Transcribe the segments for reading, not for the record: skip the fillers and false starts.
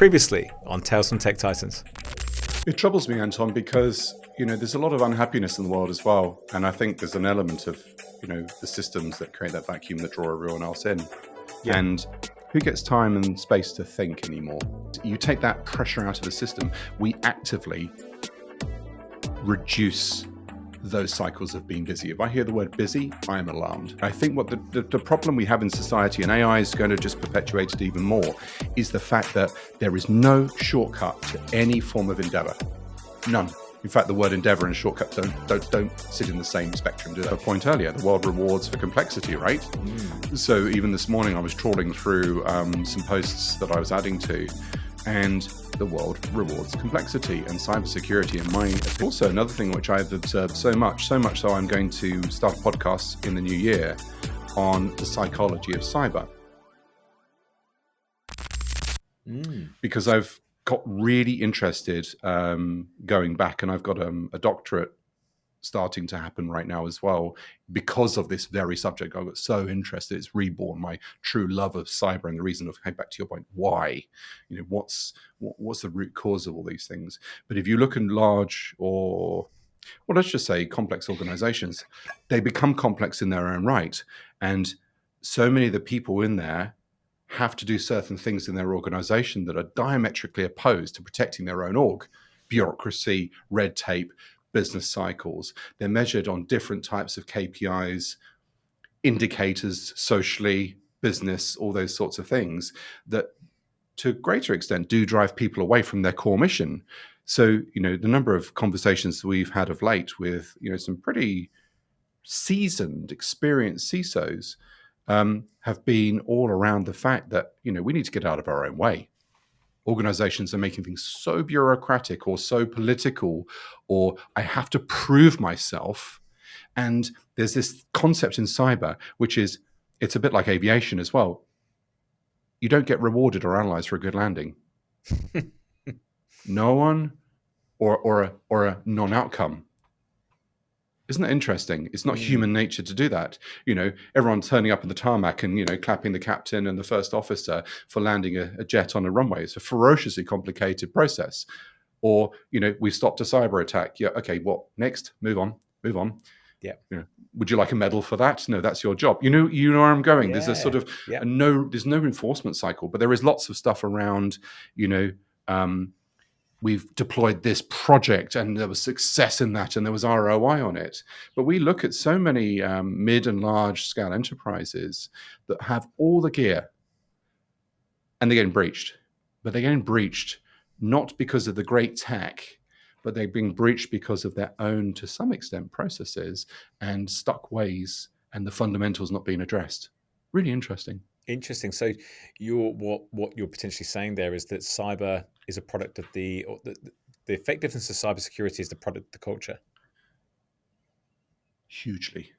Previously on Tales from Tech Titans. It troubles me, Anton, because, there's a lot of unhappiness in the world as well. And I think there's an element of, the systems that create that vacuum that draw everyone else in. Yeah. And who gets time and space to think anymore? You take that pressure out of the system, we actively reduce those cycles of being busy. If I hear the word busy, I am alarmed. I think what the problem we have in society, and AI is going to just perpetuate it even more, is the fact that there is no shortcut to any form of endeavor. None. In fact, the word endeavor and shortcut don't sit in the same spectrum, do they? A point earlier, the world rewards for complexity, right? So even this morning, I was trawling through some posts that I was adding to, and the world rewards complexity and cybersecurity. And also another thing which I've observed so much so I'm going to start podcasts in the new year on the psychology of cyber. Because I've got really interested going back, and I've got a doctorate starting to happen right now as well because of this very subject. I got so interested. It's reborn my true love of cyber, and the reason of, back to your point, why, what's the root cause of all these things. But if you look in large, or well, let's just say complex organizations, they become complex in their own right, and so many of the people in there have to do certain things in their organization that are diametrically opposed to protecting their own org. Bureaucracy, red tape, business cycles. They're measured on different types of KPIs, indicators, socially, business, all those sorts of things that to a greater extent do drive people away from their core mission. So, the number of conversations we've had of late with, some pretty seasoned, experienced CISOs have been all around the fact that, we need to get out of our own way. Organizations are making things so bureaucratic or so political, or I have to prove myself. And there's this concept in cyber, which is, it's a bit like aviation as well. You don't get rewarded or analyzed for a good landing. No one, or a non-outcome. Isn't that interesting? It's not human nature to do that. Everyone turning up in the tarmac and, clapping the captain and the first officer for landing a jet on a runway. It's a ferociously complicated process. Or, we stopped a cyber attack. Yeah, okay, what next? Move on. Yeah. Would you like a medal for that? No, that's your job. You know where I'm going. Yeah. There's a sort of Yeah. there's no enforcement cycle, but there is lots of stuff around, we've deployed this project and there was success in that and there was ROI on it. But we look at so many mid and large scale enterprises that have all the gear and they're getting breached. But they're getting breached not because of the great tech, but they're being breached because of their own, to some extent, processes and stuck ways and the fundamentals not being addressed. Really interesting. Interesting. So what you're potentially saying there is that cyber is a product of the effectiveness of cybersecurity is the product of the culture. Hugely,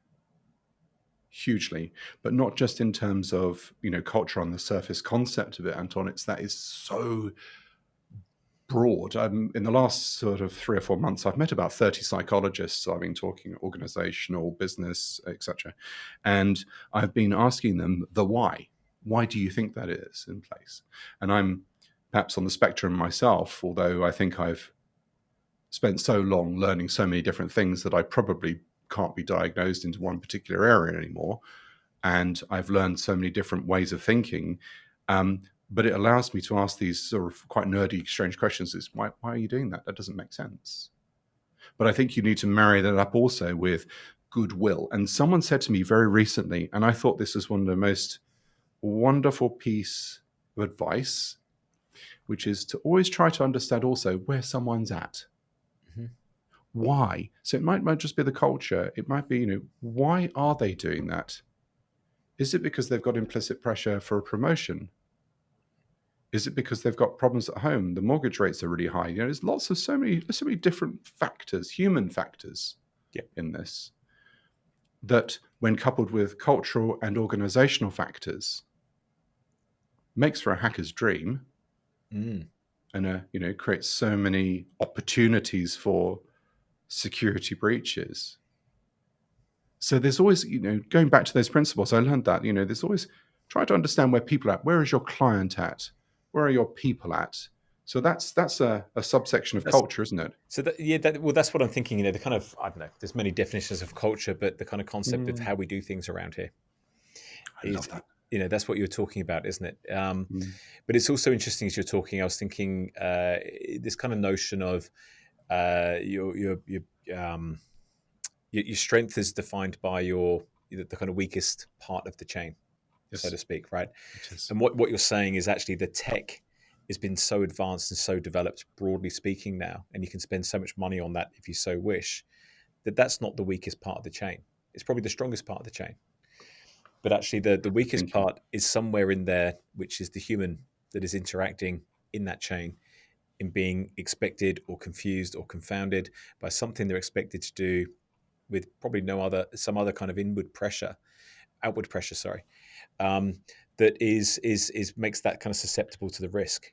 but not just in terms of, culture on the surface concept of it, Anton. That is so broad. In the last sort of 3 or 4 months, I've met about 30 psychologists. I've been talking organizational, business, etc. And I've been asking them the why. Why do you think that is in place? And I'm perhaps on the spectrum myself, although I think I've spent so long learning so many different things that I probably can't be diagnosed into one particular area anymore. And I've learned so many different ways of thinking. But it allows me to ask these sort of quite nerdy, strange questions. Is why are you doing that? That doesn't make sense. But I think you need to marry that up also with goodwill. And someone said to me very recently, and I thought this was one of the most wonderful piece of advice, which is to always try to understand also where someone's at. Mm-hmm. Why? So it might just be the culture. It might be, why are they doing that? Is it because they've got implicit pressure for a promotion? Is it because they've got problems at home? The mortgage rates are really high. There's so many different factors, human factors in this, that when coupled with cultural and organizational factors, makes for a hacker's dream, and creates so many opportunities for security breaches. So there's always, going back to those principles, I learned that, there's always try to understand where people are at. Where is your client at? where are your people at? So that's a subsection of That's culture, isn't it? so that yeah, well, that's what I'm thinking. The kind of I don't know. There's many definitions of culture, but the kind of concept of Mm, how we do things around here I love is, that. that's what you're talking about, isn't it? Mm, But it's also interesting as you're talking. I was thinking this kind of notion of um, your strength is defined by the kind of weakest part of the chain, so yes, to speak, right? it is. And what you're saying is actually the tech has been so advanced and so developed, broadly speaking, now, and you can spend so much money on that if you so wish, that that's not the weakest part of the chain. It's probably the strongest part of the chain. But actually, the Good weakest thinking. part is somewhere in there, which is the human that is interacting in that chain, in being expected or confused or confounded by something they're expected to do with probably some other kind of outward pressure, sorry, um, that is makes that kind of susceptible to the risk.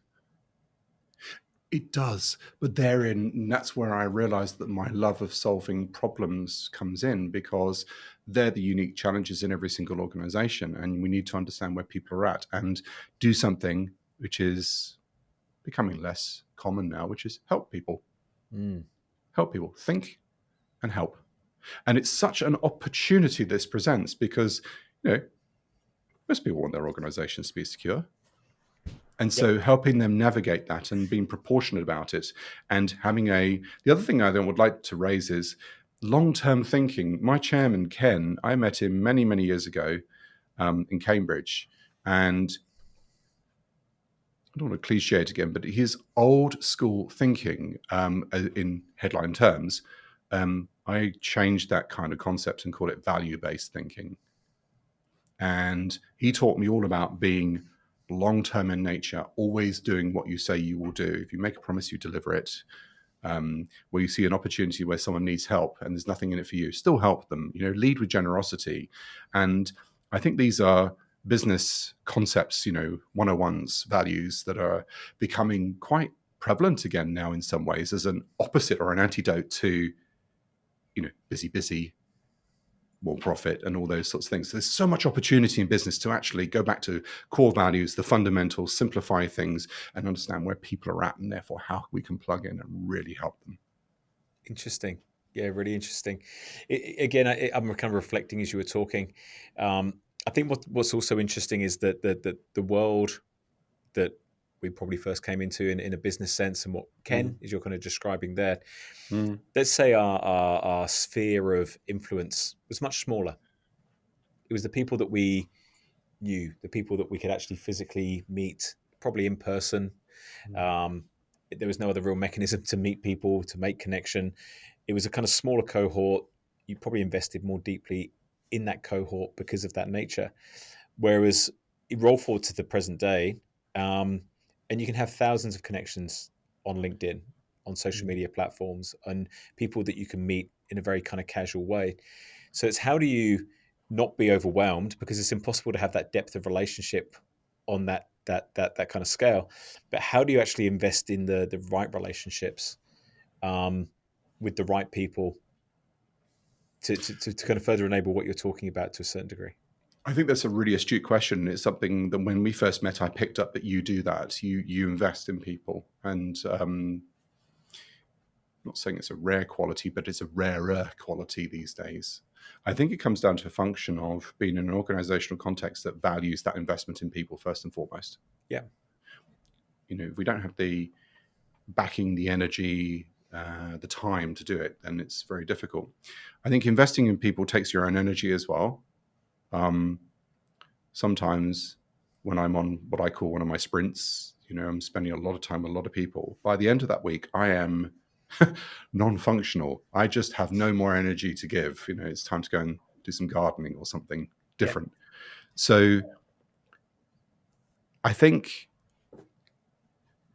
It does, but therein, that's where I realized that my love of solving problems comes in, because they're the unique challenges in every single organization, and we need to understand where people are at and do something which is becoming less common now, which is Mm. help people think and help. And it's such an opportunity this presents, because you know most people want their organizations to be secure. And Yep. so helping them navigate that and being proportionate about it, and having the other thing I then would like to raise is long-term thinking. My chairman, Ken, I met him many, many years ago in Cambridge. And I don't want to cliche it again, but his old school thinking, in headline terms, I changed that kind of concept and called it value-based thinking. And he taught me all about being long term in nature, always doing what you say you will do. If you make a promise, you deliver it. Where you see an opportunity where someone needs help and there's nothing in it for you, still help them. Lead with generosity. And I think these are business concepts, 101s, values that are becoming quite prevalent again now in some ways as an opposite or an antidote to, busy, busy, more profit and all those sorts of things. There's so much opportunity in business to actually go back to core values, the fundamentals, simplify things, and understand where people are at, and therefore how we can plug in and really help them. Interesting. Yeah, really interesting. Again, I'm kind of reflecting as you were talking. I think what's also interesting is that the world that we probably first came into in a business sense, and what Mm, Ken is you're kind of describing there. mm, Let's say our sphere of influence was much smaller. It was the people that we knew, the people that we could actually physically meet, probably in person. mm, Um, there was no other real mechanism to meet people, to make connection. It was a kind of smaller cohort. You probably invested more deeply in that cohort because of that nature. Whereas you roll forward to the present day, um, and you can have thousands of connections on LinkedIn, on social mm. media platforms, and people that you can meet in a very kind of casual way. So it's how do you not be overwhelmed, because it's impossible to have that depth of relationship on that kind of scale. But how do you actually invest in the right relationships, um, with the right people to kind of further enable what you're talking about to a certain degree? I think that's a really astute question. It's something that when we first met, I picked up that you do that. You invest in people, and I'm not saying it's a rare quality, but it's a rarer quality these days. I think it comes down to a function of being in an organizational context that values that investment in people first and foremost. Yeah. If we don't have the backing, the energy, the time to do it, then it's very difficult. I think investing in people takes your own energy as well. Um, Sometimes when I'm on what I call one of my sprints, I'm spending a lot of time with a lot of people. By the end of that week, I am non-functional. I just have no more energy to give. It's time to go and do some gardening or something Yeah. different. So I think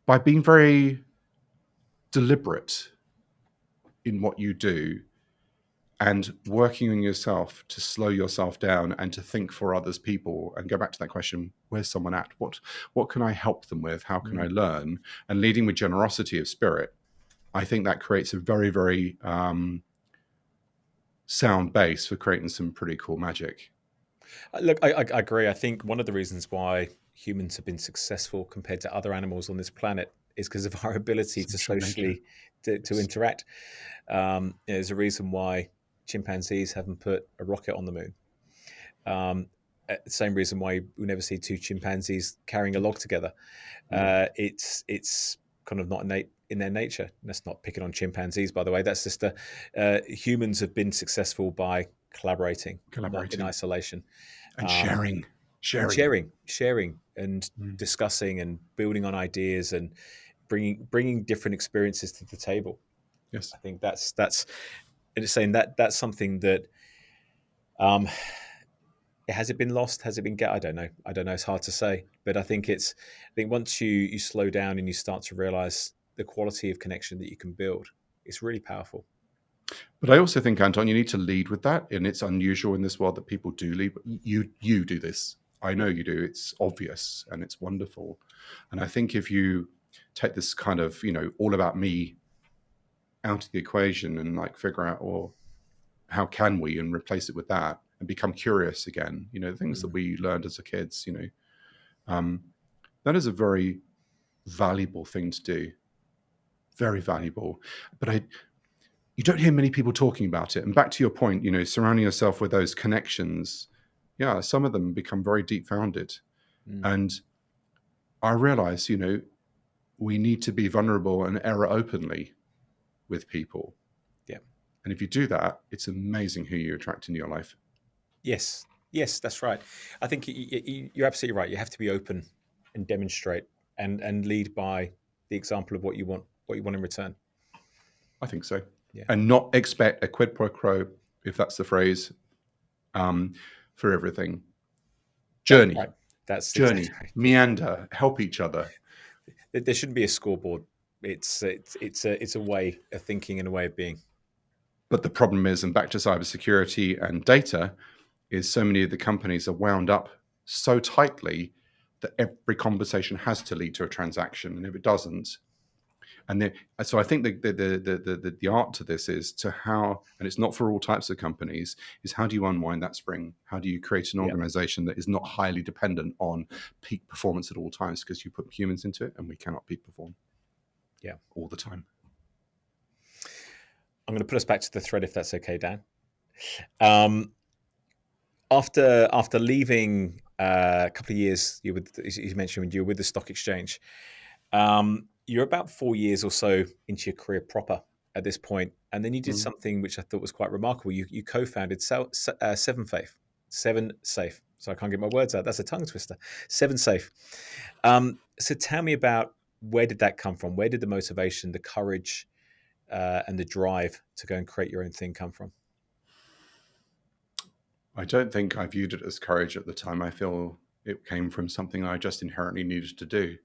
by being very deliberate in what you do and working on yourself to slow yourself down and to think for others people, and go back to that question, where's someone at, what can I help them with, how can I Mm. learn, and leading with generosity of spirit, I think that creates a very, very sound base for creating some pretty cool magic. Look, I agree. I think one of the reasons why humans have been successful compared to other animals on this planet is because of our ability to Social nature. socially to interact. There's a reason why chimpanzees haven't put a rocket on the moon. Same reason why we never see two chimpanzees carrying a log together. It's kind of not innate in their nature. That's not picking on chimpanzees, by the way. That's just humans have been successful by collaborating, not in isolation, and and sharing, and discussing and building on ideas and bringing different experiences to the table. Yes. I think that's it's saying that's something that has it been lost? Has it been I don't know. It's hard to say, but I think once you slow down and you start to realize the quality of connection that you can build, it's really powerful. But I also think, Anton, you need to lead with that, and it's unusual in this world that people do lead. You do this. I know you do. It's obvious and it's wonderful. And I think if you take this kind of, all about me out of the equation and like figure out, or how can we, and replace it with that and become curious again, the things that we learned as a kids, that is a very valuable thing to do. Very valuable. But you don't hear many people talking about it. And back to your point, surrounding yourself with those connections, some of them become very deep founded. And I realize, we need to be vulnerable and error openly with people. Yeah. And if you do that, it's amazing who you attract into your life. Yes, that's right. I think you're absolutely right. You have to be open and demonstrate and lead by the example of what you want in return. I think so. Yeah. And not expect a quid pro quo, if that's the phrase, for everything. Journey. Right. That's journey. Exactly. Meander. Help each other. There shouldn't be a scoreboard. It's a way of thinking and a way of being. But the problem is, and back to cybersecurity and data, is so many of the companies are wound up so tightly that every conversation has to lead to a transaction, and if it doesn't, so I think the art to this is to how, and it's not for all types of companies, is how do you unwind that spring? How do you create an organization that is not highly dependent on peak performance at all times, because you put humans into it and we cannot peak perform all the time. I'm going to put us back to the thread, if that's okay, Dan. After leaving a couple of years, you mentioned you were with the stock exchange. You're about 4 years or so into your career proper at this point, and then you did something which I thought was quite remarkable. You co-founded Seven Safe. So I can't get my words out. That's a tongue twister. Seven Safe. So tell me about, where did that come from? Where did the motivation, the courage, and the drive to go and create your own thing come from? I don't think I viewed it as courage at the time. I feel it came from something I just inherently needed to do.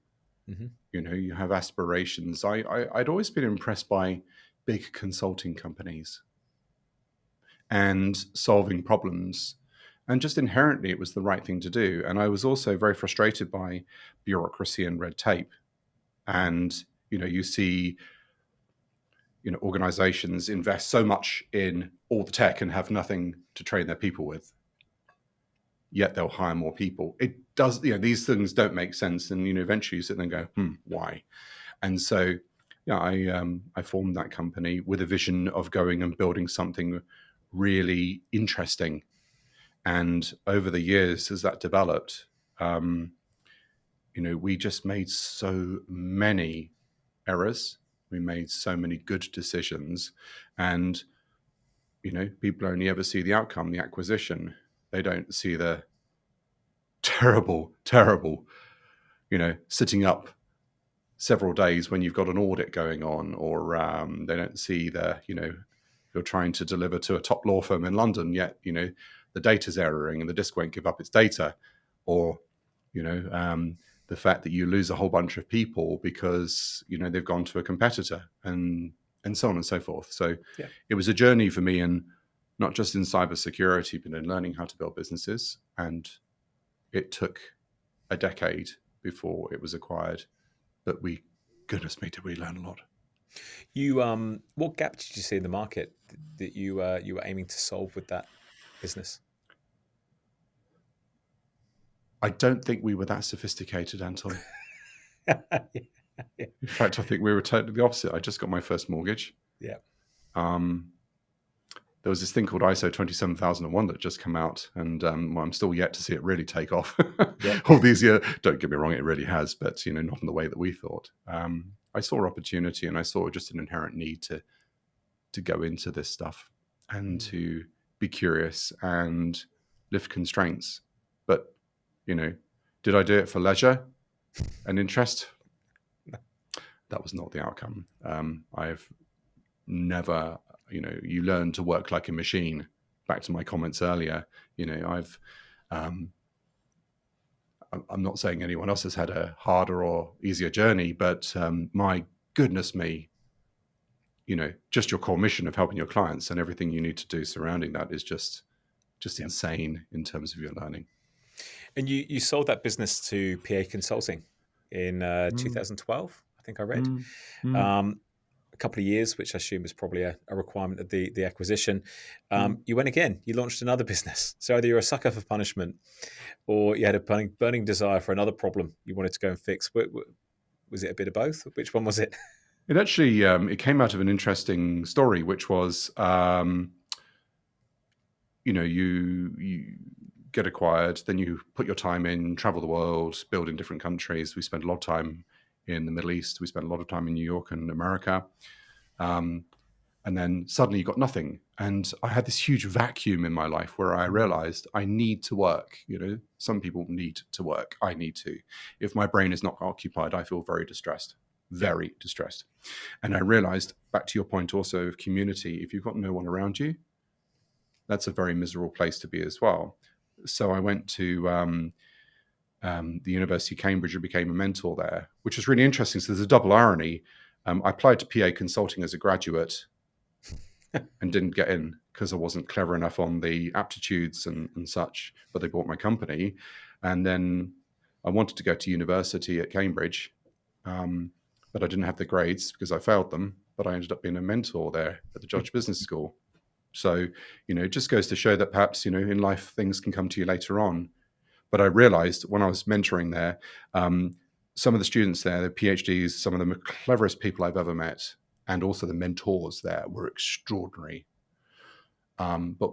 Mm-hmm. You have aspirations. I'd always been impressed by big consulting companies and solving problems. And just inherently, it was the right thing to do. And I was also very frustrated by bureaucracy and red tape. And, you see, organizations invest so much in all the tech and have nothing to train their people with. Yet they'll hire more people. It does, these things don't make sense. And, eventually you sit there and go, why? And so, I formed that company with a vision of going and building something really interesting. And over the years, as that developed, we just made so many errors. We made so many good decisions, and people only ever see the outcome, the acquisition. They don't see the terrible, sitting up several days when you've got an audit going on, or they don't see you're trying to deliver to a top law firm in London, yet the data's erroring and the disk won't give up its data, or the fact that you lose a whole bunch of people because they've gone to a competitor, and so on and so forth. So it was a journey for me, and not just in cybersecurity, but in learning how to build businesses. And it took a decade before it was acquired, but goodness me, did we learn a lot. What gap did you see in the market that you were aiming to solve with that business? I don't think we were that sophisticated, Anton. In fact, I think we were totally the opposite. I just got my first mortgage. Yeah. There was this thing called ISO 27001 that just come out, and well, I'm still yet to see it really take off. All these years, don't get me wrong, it really has, but not in the way that we thought. I saw opportunity, and I saw just an inherent need to go into this stuff and to be curious and lift constraints. But did I do it for leisure and interest? That was not the outcome. I've never, you learn to work like a machine. Back to my comments earlier, I'm not saying anyone else has had a harder or easier journey, but my goodness me, just your core mission of helping your clients and everything you need to do surrounding that is just insane in terms of your learning. And you sold that business to PA Consulting in 2012, I think I read. A couple of years, which I assume is probably a requirement of the acquisition. You went again. You launched another business. So either you're a sucker for punishment, or you had a burning desire for another problem you wanted to go and fix. Was it a bit of both? Which one was it? It actually it came out of an interesting story, which was you get acquired, then you put your time in, travel the world, build in different countries. We spent a lot of time in the Middle East. We spent a lot of time in New York and America. And then suddenly you got nothing. And I had this huge vacuum in my life where I realized I need to work. Some people need to work. I need to. If my brain is not occupied, I feel very distressed, very distressed. And I realized, back to your point also of community, if you've got no one around you, that's a very miserable place to be as well. So I went to the University of Cambridge and became a mentor there, which was really interesting. So there's a double irony. I applied to PA Consulting as a graduate and didn't get in because I wasn't clever enough on the aptitudes and such, but they bought my company. And then I wanted to go to university at Cambridge, but I didn't have the grades because I failed them, but I ended up being a mentor there at the Judge Business School. So, it just goes to show that perhaps, in life, things can come to you later on. But I realized when I was mentoring there, some of the students there, the PhDs, some of the cleverest people I've ever met, and also the mentors there were extraordinary. But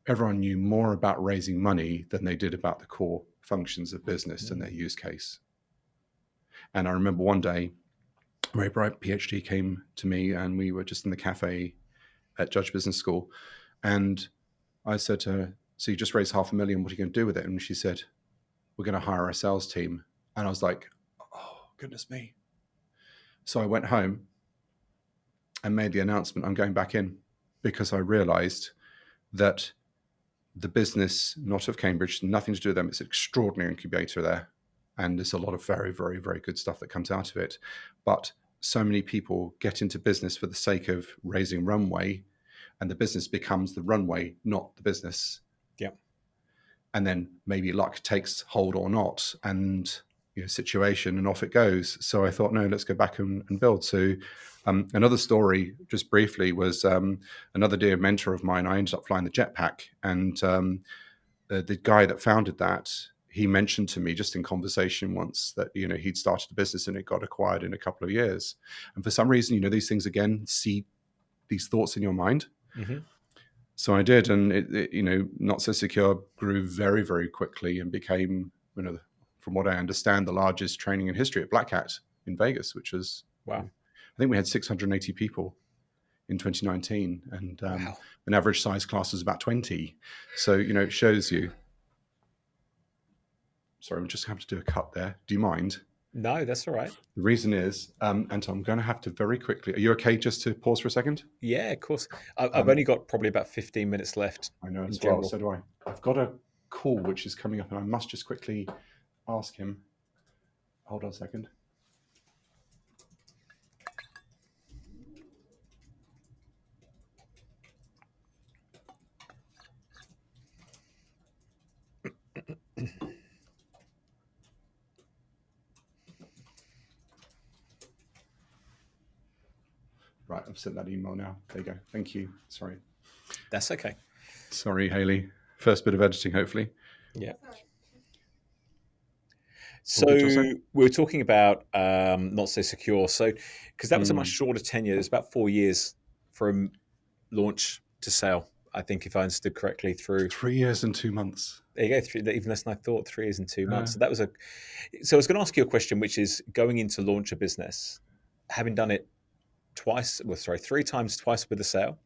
everyone knew more about raising money than they did about the core functions of business and their use case. And I remember one day, a very bright PhD came to me, and we were just in the cafe at Judge Business School. And I said to her, so you just raised $500,000, what are you going to do with it? And she said, we're going to hire a sales team. And I was like, oh, goodness me. So I went home and made the announcement, I'm going back in, because I realized that the business, not of Cambridge, nothing to do with them, it's an extraordinary incubator there. And there's a lot of very, very, very good stuff that comes out of it. But so many people get into business for the sake of raising runway, and the business becomes the runway, not the business. Yeah. And then maybe luck takes hold or not, and situation, and off it goes. So I thought, no, let's go back and build. So another story, just briefly, was another dear mentor of mine. I ended up flying the jetpack, and the guy that founded that, he mentioned to me just in conversation once that, he'd started a business and it got acquired in a couple of years. And for some reason, these things, again, see these thoughts in your mind. Mm-hmm. So I did. And it, Not So Secure grew very, very quickly and became, from what I understand, the largest training in history at Black Hat in Vegas, which was, wow. I think we had 680 people in 2019, and wow. An average size class was about 20. So, it shows you. Sorry, I'm just going to have to do a cut there. Do you mind? No, that's all right. The reason is, Anton, I'm going to have to very quickly. Are you okay just to pause for a second? Yeah, of course. I've only got probably about 15 minutes left. I know as well. So do I. I've got a call which is coming up, and I must just quickly ask him. Hold on a second. Right, I've sent that email now. There you go. Thank you. Sorry. That's okay. Sorry, Haley. First bit of editing, hopefully. Yeah. All So good, Jose? we were talking about not so secure. So because that was a much Mm. shorter tenure, it was about 4 years from launch to sale. I think if I understood correctly, through 3 years and 2 months. there you go, even less than I thought, 3 years and 2 months. Uh, So that was a. So I was going to ask you a question, which is going into launch a business, having done it twice. Well, sorry, three times, twice with a sale.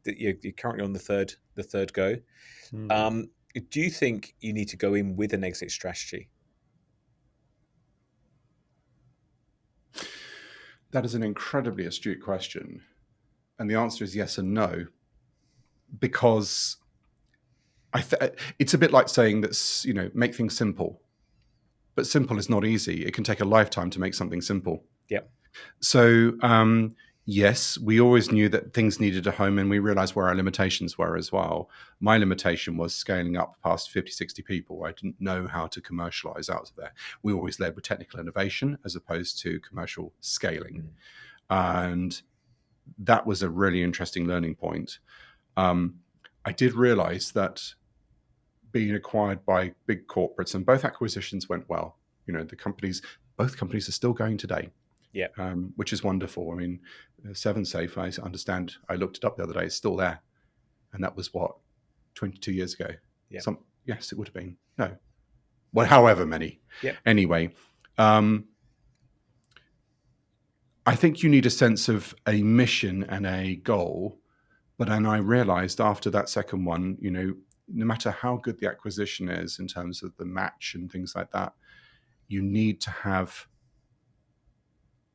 That you're currently on the third go. mm. Um, do you think you need to go in with an exit strategy? That is an incredibly astute question. And the answer is yes and no, because it's a bit like saying that, make things simple. But simple is not easy. It can take a lifetime to make something simple. Yep. So, yes, we always knew that things needed a home, and we realized where our limitations were as well. My limitation was scaling up past 50, 60 people. I didn't know how to commercialize out of there. We always led with technical innovation as opposed to commercial scaling. Mm. And that was a really interesting learning point. I did realize that being acquired by big corporates, and both acquisitions went well. Both companies are still going today. Yeah. Which is wonderful. I mean, Seven Safe, I understand, I looked it up the other day, it's still there. And that was what, 22 years ago? Yeah. Yes, it would have been. No. Well, however many. Yeah. Anyway, I think you need a sense of a mission and a goal. But then I realized after that second one, no matter how good the acquisition is in terms of the match and things like that, you need to have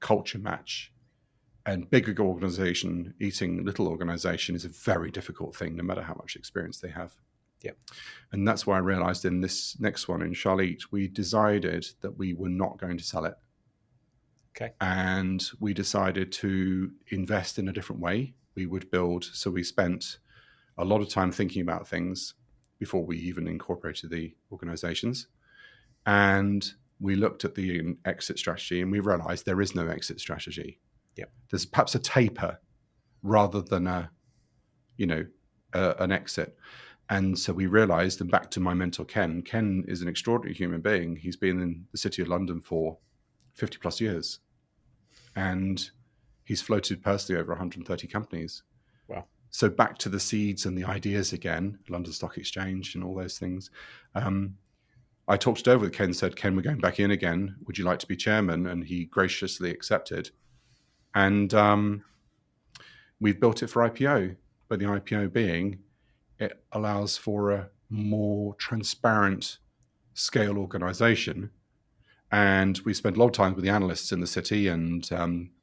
culture match. And big organization eating little organization is a very difficult thing, no matter how much experience they have. Yeah. And that's why I realized in this next one in Charlotte, we decided that we were not going to sell it. Okay. And we decided to invest in a different way. We would build. So we spent a lot of time thinking about things before we even incorporated the organizations. And we looked at the exit strategy, and we realized there is no exit strategy. Yep. There's perhaps a taper rather than an exit. And so we realized, and back to my mentor, Ken is an extraordinary human being. He's been in the City of London for 50 plus years. And he's floated personally over 130 companies. Wow. So back to the seeds and the ideas again, London Stock Exchange and all those things. I talked it over with Ken, said, Ken, we're going back in again. Would you like to be chairman? And he graciously accepted. And we've built it for IPO, but the IPO being it allows for a more transparent scale organization. And we spent a lot of time with the analysts in the city, and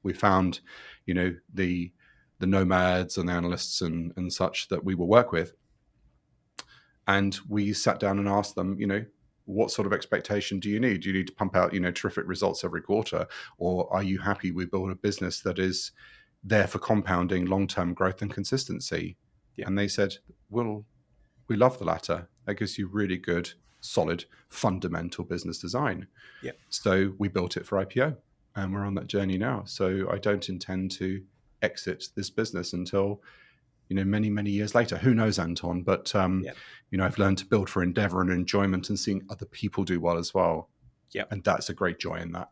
we found, the nomads and the analysts and such that we will work with. And we sat down and asked them, what sort of expectation do you need? Do you need to pump out, terrific results every quarter? Or are you happy we build a business that is there for compounding long-term growth and consistency? Yeah. And they said, well, we love the latter. That gives you really good, solid, fundamental business design. Yeah. So we built it for IPO, and we're on that journey now. So I don't intend to exit this business until many, many years later. Who knows, Anton? But, I've learned to build for endeavor and enjoyment and seeing other people do well as well. Yeah. And that's a great joy in that.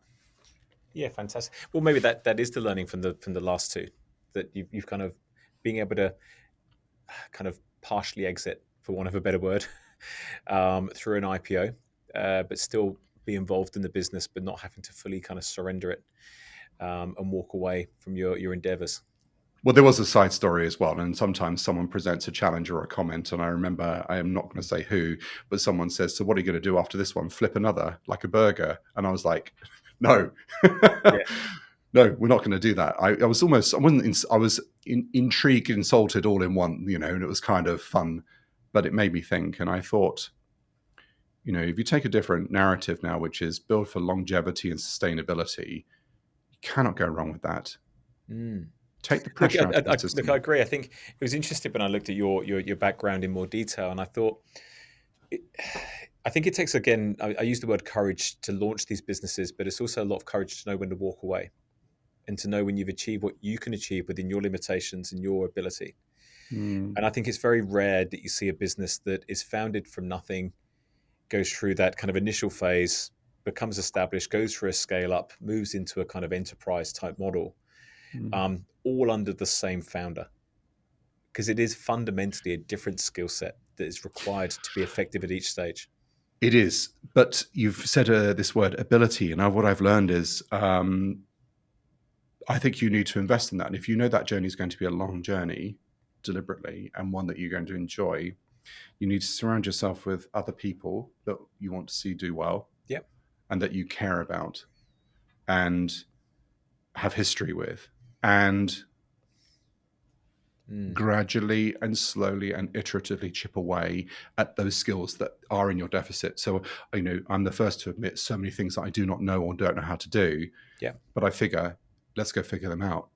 Yeah, fantastic. Well, maybe that is the learning from the last two, that you've kind of being able to kind of partially exit, for want of a better word, through an IPO, but still be involved in the business, but not having to fully kind of surrender it and walk away from your endeavors. Well, there was a side story as well. And sometimes someone presents a challenge or a comment. And I remember, I am not going to say who, but someone says, so what are you going to do after this one? Flip another, like a burger? And I was like, no, no, we're not going to do that. I was intrigued, insulted all in one, and it was kind of fun, but it made me think. And I thought, if you take a different narrative now, which is build for longevity and sustainability, you cannot go wrong with that. Take the pressure out of the system. Look, I agree. I think it was interesting when I looked at your background in more detail, and I thought, I think it takes, again, I use the word courage to launch these businesses, but it's also a lot of courage to know when to walk away and to know when you've achieved what you can achieve within your limitations and your ability. And I think it's very rare that you see a business that is founded from nothing, goes through that kind of initial phase, becomes established, goes through a scale up, moves into a kind of enterprise type model, all under the same founder. Because it is fundamentally a different skill set that is required to be effective at each stage. It is, but you've said this word ability, and what I've learned is I think you need to invest in that. And if you know that journey is going to be a long journey, deliberately, and one that you're going to enjoy, you need to surround yourself with other people that you want to see do well, Yep. and that you care about and have history with, and gradually and slowly and iteratively chip away at those skills that are in your deficit. So, I'm the first to admit so many things that I do not know or don't know how to do. Yeah. But I figure, let's go figure them out.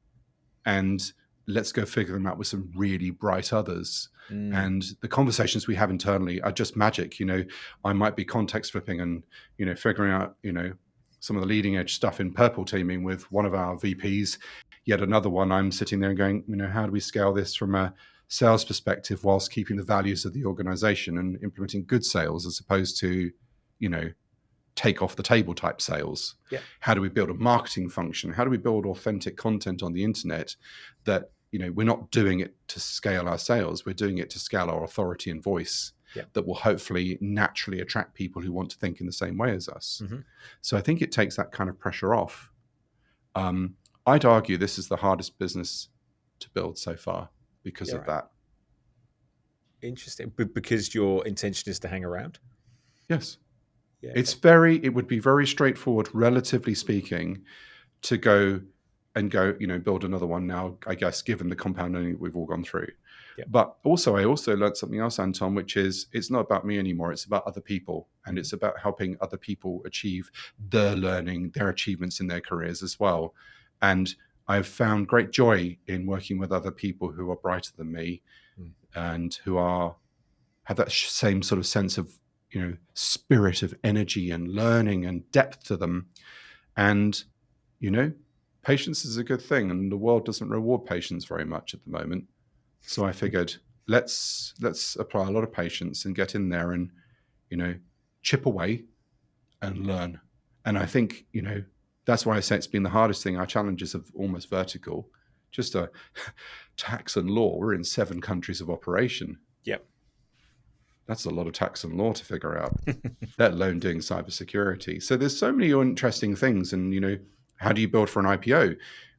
And let's go figure them out with some really bright others. And the conversations we have internally are just magic. I might be context flipping and, figuring out, some of the leading edge stuff in purple teaming with one of our VPs. Yet another one, I'm sitting there and going, how do we scale this from a sales perspective whilst keeping the values of the organization and implementing good sales as opposed to, take off the table type sales? Yeah. How do we build a marketing function? How do we build authentic content on the internet that, we're not doing it to scale our sales. We're doing it to scale our authority and voice. Yeah. That will hopefully naturally attract people who want to think in the same way as us. So I think it takes that kind of pressure off. I'd argue this is the hardest business to build so far because of that. Interesting. Because your intention is to hang around? Yes. Yeah. It would be very straightforward, relatively speaking, to go, build another one now, I guess, given the compound learning we've all gone through. Yep. But also, I also learned something else, Anton, which is it's not about me anymore. It's about other people. And it's about helping other people achieve their learning, their achievements in their careers as well. And I've found great joy in working with other people who are brighter than me and who have that same sort of sense of, spirit of energy and learning and depth to them. And, patience is a good thing, and the world doesn't reward patience very much at the moment. So I figured let's apply a lot of patience and get in there and, chip away and learn. And I think, that's why I say it's been the hardest thing. Our challenges are almost vertical. Just a tax and law. We're in 7 countries of operation. Yep. That's a lot of tax and law to figure out, let alone doing cybersecurity. So there's so many interesting things. And, how do you build for an IPO?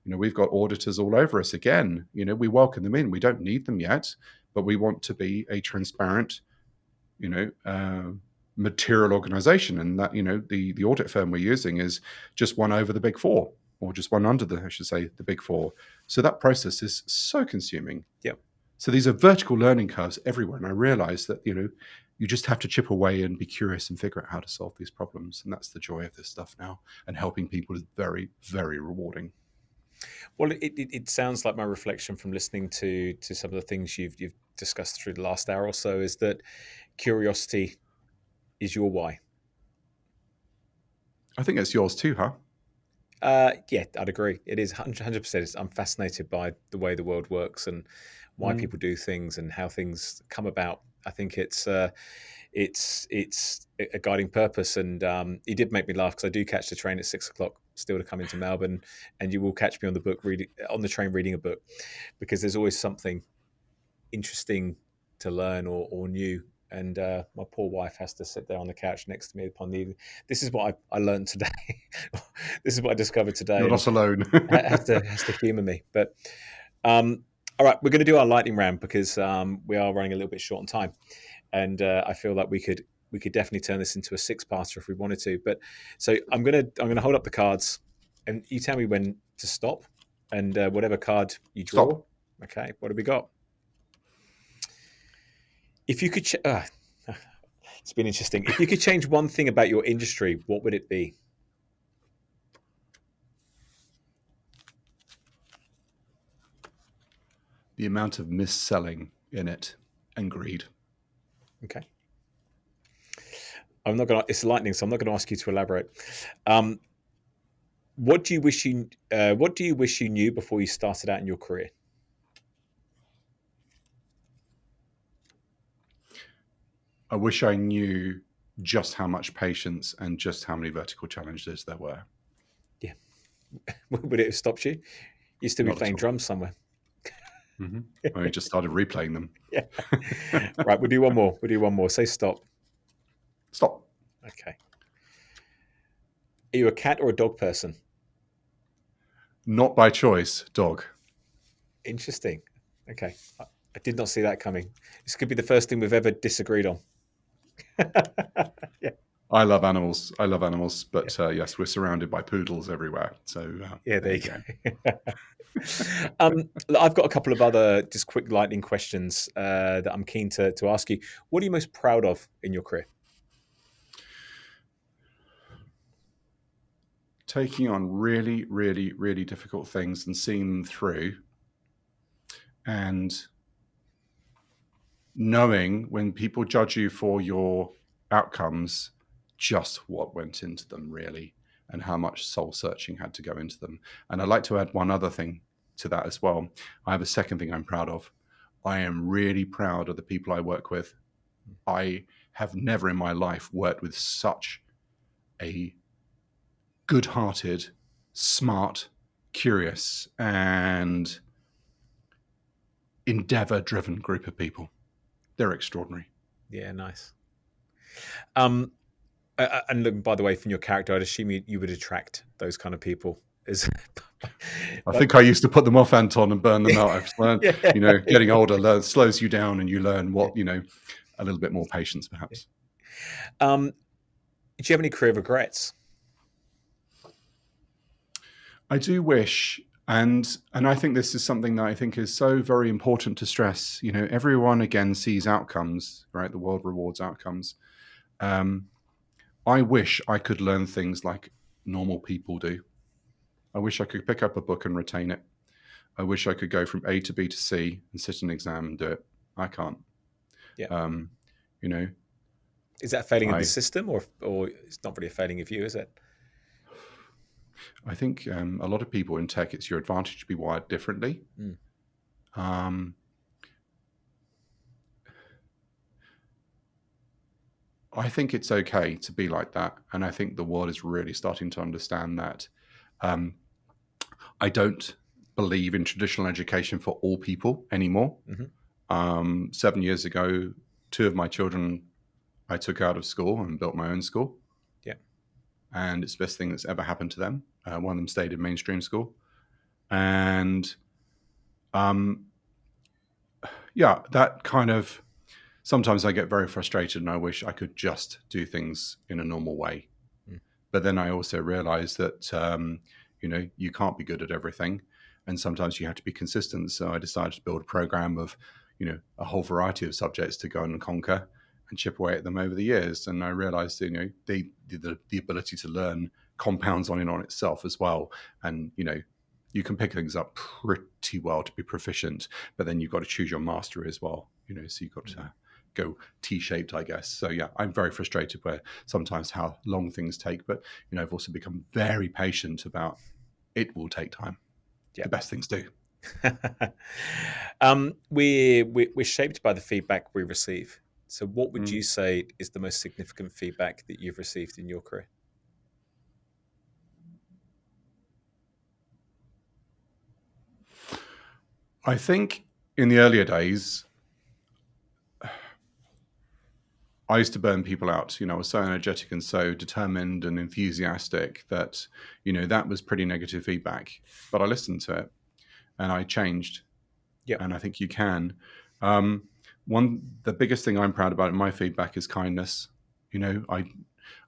We've got auditors all over us again. We welcome them in. We don't need them yet, but we want to be a transparent, material organization. And that, the audit firm we're using is just one over the big 4, or just one under the big 4. So that process is so consuming. Yep. So these are vertical learning curves everywhere. And I realized that, you just have to chip away and be curious and figure out how to solve these problems. And that's the joy of this stuff now. And helping people is very, very rewarding. Well, it sounds like my reflection from listening to some of the things you've discussed through the last hour or so is that curiosity is your why. I think it's yours too, huh? Yeah, I'd agree. It is 100%. I'm fascinated by the way the world works and why people do things and how things come about. I think it's a guiding purpose. And it did make me laugh because I do catch the train at 6:00 still to come into Melbourne, and you will catch me on the train reading a book, because there's always something interesting to learn or new. And my poor wife has to sit there on the couch next to me upon the evening. This is what I learned today. This is what I discovered today. You're not alone. has to humour me. But all right, we're going to do our lightning round because we are running a little bit short on time, and I feel like we could definitely turn this into a 6-parter if we wanted to. But so I'm gonna hold up the cards, and you tell me when to stop, and whatever card you draw. Stop. Okay, what have we got? If you could, it's been interesting. If you could change one thing about your industry, what would it be? The amount of mis-selling in it and greed. Okay. It's lightning, so I'm not going to ask you to elaborate. What do you wish you knew before you started out in your career? I wish I knew just how much patience and just how many vertical challenges there were. Yeah. Would it have stopped you? You'd still be Not at playing all. drums somewhere. I just started replaying them. Yeah. Right, we'll do one more. We'll do one more. Say stop. Stop. Okay. Are you a cat or a dog person? Not by choice, dog. Interesting. Okay. I did not see that coming. This could be the first thing we've ever disagreed on. Yeah. I love animals. But Yeah. yes, we're surrounded by poodles everywhere. So Yeah, there you go. I've got a couple of other just quick lightning questions that I'm keen to ask you. What are you most proud of in your career? Taking on really, really, really difficult things and seeing them through, and knowing when people judge you for your outcomes, just what went into them really, and how much soul searching had to go into them. And I'd like to add one other thing to that as well. I have a second thing I'm proud of. I am really proud of the people I work with. I have never in my life worked with such a good-hearted, smart, curious, and endeavor-driven group of people. They're extraordinary. Yeah, nice. And look, by the way, from your character, I'd assume you would attract those kind of people. I think I used to put them off, Anton, and burn them out. I've learned, Yeah. getting older slows you down, and you learn what, a little bit more patience, perhaps. Do you have any career regrets? I do wish, and I think this is something that I think is so very important to stress. Everyone again sees outcomes, right? The world rewards outcomes. I wish I could learn things like normal people do. I wish I could pick up a book and retain it. I wish I could go from A to B to C and sit an exam and do it. I can't. Yeah. You know, Is that a failing of the system, or it's not really a failing of you, is it? I think a lot of people in tech, it's your advantage to be wired differently. I think it's okay to be like that. And I think the world is really starting to understand that. I don't believe in traditional education for all people anymore. 7 years ago, 2 of my children I took out of school and built my own school. Yeah. And it's the best thing that's ever happened to them. One of them stayed in mainstream school. And yeah, that kind of, sometimes I get very frustrated and I wish I could just do things in a normal way. But then I also realize that, you can't be good at everything. And sometimes you have to be consistent. So I decided to build a program of, a whole variety of subjects to go and conquer and chip away at them over the years. And I realized, the ability to learn compounds on itself as well. And, you can pick things up pretty well to be proficient, but then you've got to choose your mastery as well. So you've got to go T-shaped, I guess. So yeah, I'm very frustrated where sometimes how long things take, but I've also become very patient about it will take time. The best things do. We're shaped by the feedback we receive. So what would you say is the most significant feedback that you've received in your career? I think in the earlier days, I used to burn people out. I was so energetic and so determined and enthusiastic that, that was pretty negative feedback. But I listened to it and I changed. Yeah. And I think you can. The biggest thing I'm proud about in my feedback is kindness. I'm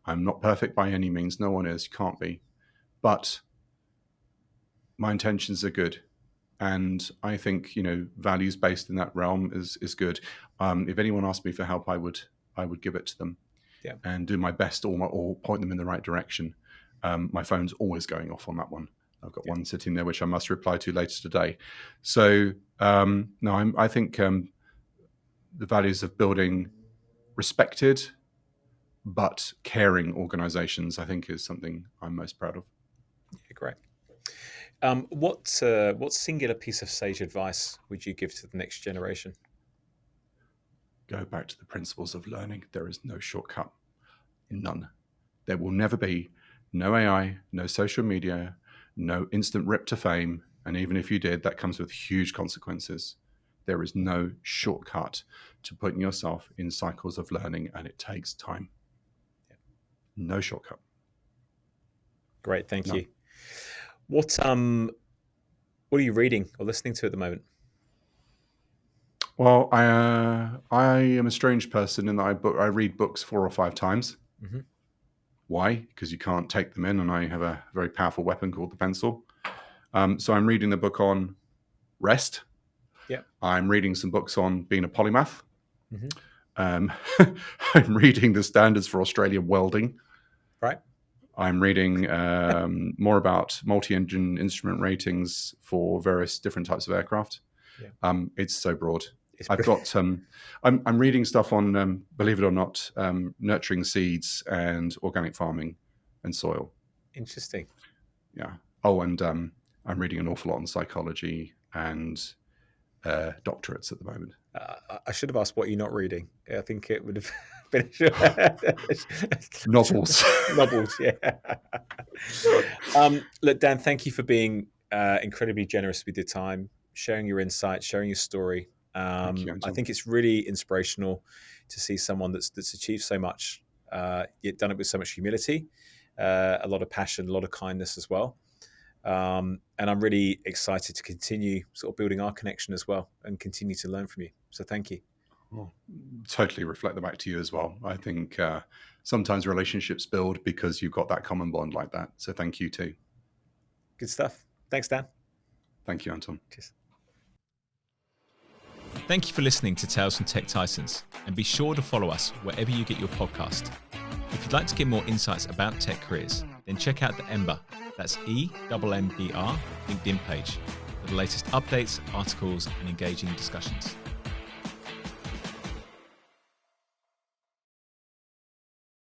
not perfect by any means. No one is. You can't be. But my intentions are good. And I think, values based in that realm is good. If anyone asked me for help, I would give it to them, and do my best or point them in the right direction. My phone's always going off on that one. I've got one sitting there which I must reply to later today. So no, I think the values of building respected but caring organizations, I think, is something I'm most proud of. Yeah, great. What singular piece of sage advice would you give to the next generation? Go back to the principles of learning. There is no shortcut. None. There will never be no AI, no social media, no instant rip to fame. And even if you did, that comes with huge consequences. There is no shortcut to putting yourself in cycles of learning, and it takes time. No shortcut. Great, thank you. What are you reading or listening to at the moment? Well, I am a strange person in that I read books 4 or 5 times. Mm-hmm. Why? Because you can't take them in, and I have a very powerful weapon called the pencil. So I'm reading the book on rest. Yeah. I'm reading some books on being a polymath. Mm-hmm. I'm reading the standards for Australian welding. Right. I'm reading more about multi-engine instrument ratings for various different types of aircraft. Yeah. It's so broad. I've got I'm reading stuff on believe it or not, nurturing seeds and organic farming and soil. Interesting. Yeah. Oh, and I'm reading an awful lot on psychology and doctorates at the moment. I should have asked what you're not reading. I think it would have been Novels. Novels, yeah. Look, Dan, thank you for being incredibly generous with your time, sharing your insights, sharing your story. Thank you, I Anton. think it's really inspirational to see someone that's achieved so much, yet done it with so much humility, a lot of passion, a lot of kindness as well. And I'm really excited to continue sort of building our connection as well and continue to learn from you. So thank you. Well, totally reflect that back to you as well. I think sometimes relationships build because you've got that common bond like that. So thank you too. Good stuff. Thanks, Dan. Thank you, Anton. Cheers. Thank you for listening to Tales from Tech Titans, and be sure to follow us wherever you get your podcast. If you'd like to get more insights about tech careers, then check out the Emmbr, that's EMMBR LinkedIn page for the latest updates, articles, and engaging discussions.